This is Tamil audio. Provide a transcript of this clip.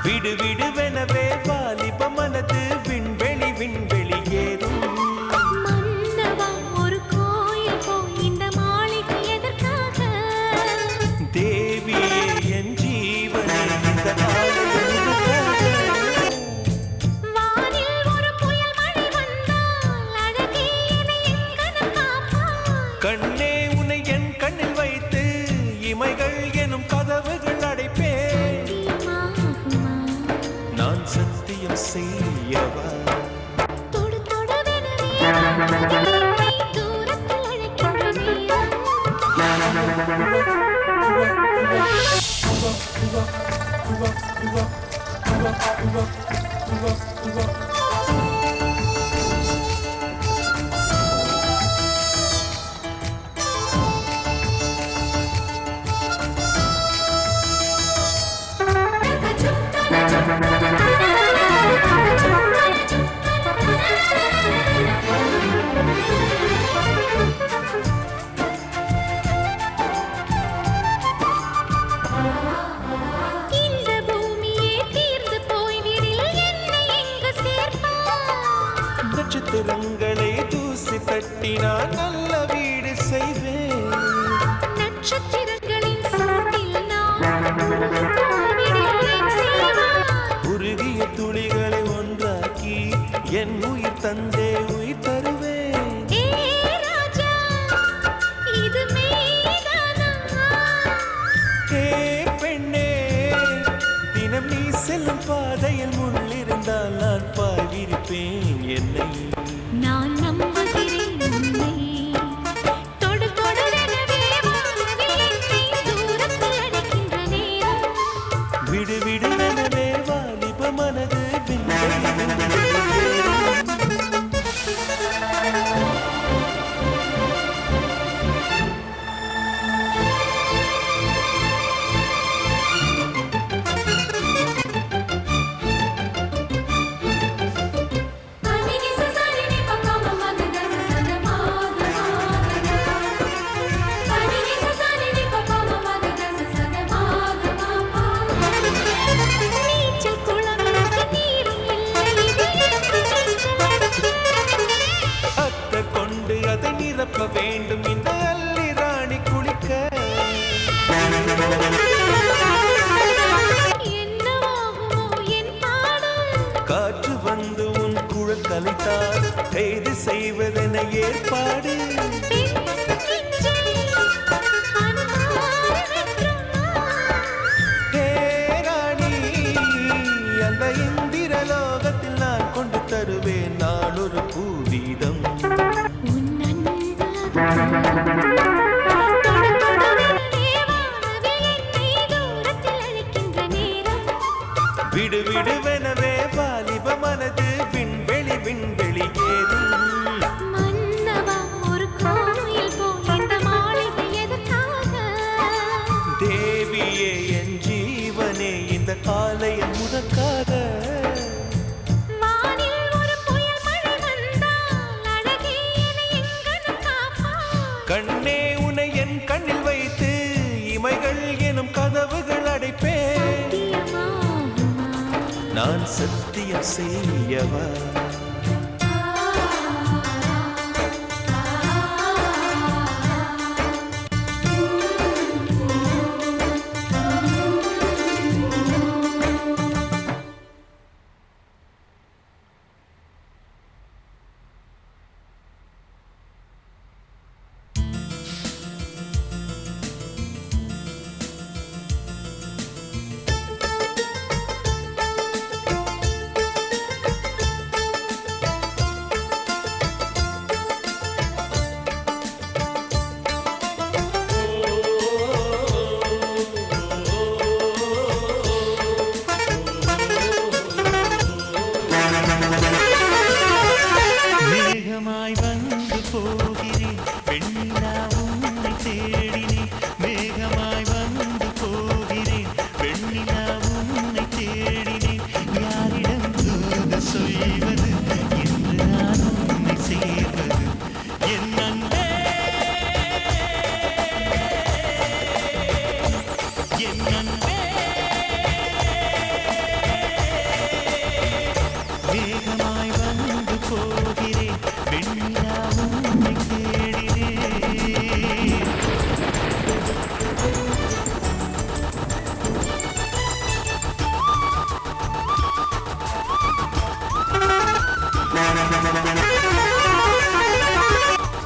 விடுவிடுவெனவே வாலிப மனது விண்வெளி விண்வெளி ஏறும் மன்னவா ஒரு கோயில் போய் இந்த மாளிகை எதற்காக தேவியே என் ஜீவனே இந்த வானில் ஒரு புயல் மழை வந்தால் அழகே என்னை எங்கனம் காப்பாய் கண்ணே உன்னை என் கண்ணில் வைத்து இமைகள் எனும் கதவுகள் அடைப்பேன் நான் சத்தியம் செய்யவா தொடு தொடுவெனவே தூரத்தில் அழைக்கின்ற இந்த பூமியே தீர்ந்து போய்விடில் என்னை எங்கு சேர்ப்பாய் நட்சத்திரங்களை தூசி தட்டினால் நல்ல வீடு செய்வேன் நட்சத்திரங்களின் சூட்டில் நான் வாழ்விடில் என் செய்வாய் உருகிய துளிகளை ஒன்றாக்கி என் உயிர் தந்தே உயிர் தருவேன் ஏ ராஜா இது மெய்தானா ஏ பெண்ணே தினம் நீ செல்லும் பாதையில் முள்ளிருந்தால் நான் பாய்விருப்பேன் என்னை நான் நம்புகிறேன் உன்னை தொடு தொடுவெனவே வானவில் என்னை தூரத்தில் அழைக்கின்ற நேரம் விடுவிடுவெனவே வாலிப மனது விண்வெளி விண்வெளி ஏறும். அனினி சசரினி பக்கம மகத சசன மாத அனினி சசரினி பக்கம மகத சசன மாத நீச்சல் குளங்களுக்கு நீரும் இல்லை அத்தை கொண்டு அதை நிரப்ப வேண்டும் இந்த அல்லி ராணி குளிக்க என்னவாகுமோ என் பாடல் காற்று வந்து உன் குழல் கலைத்தால் கைது செய்வதென ஏற்பாடு ஹே ராணி அந்த இந்திரலோகத்தில் நான் கொண்டு தருவேன் நான் ஒரு பூவீதம் விடுவிடுவெனவே வாலிப மனது விண்வெளி விண்வெளி ஏறும் மன்னவா ஒரு கோயில் போல் இந்த மாளிகை எதற்காக தேவியே என் ஜீவனே இந்த ஆலயம் உனக்காக வானில் ஒரு புயல் மழை வந்தால் அழகே என்னை எங்கனம் காப்பாய் கண்ணே உன்னை என் கண்ணில் வைத்து இமைகள் எனும் கதவுகள் அடைப்பேன் சத்தியமாகுமா நான் சத்தியம் செய்யவா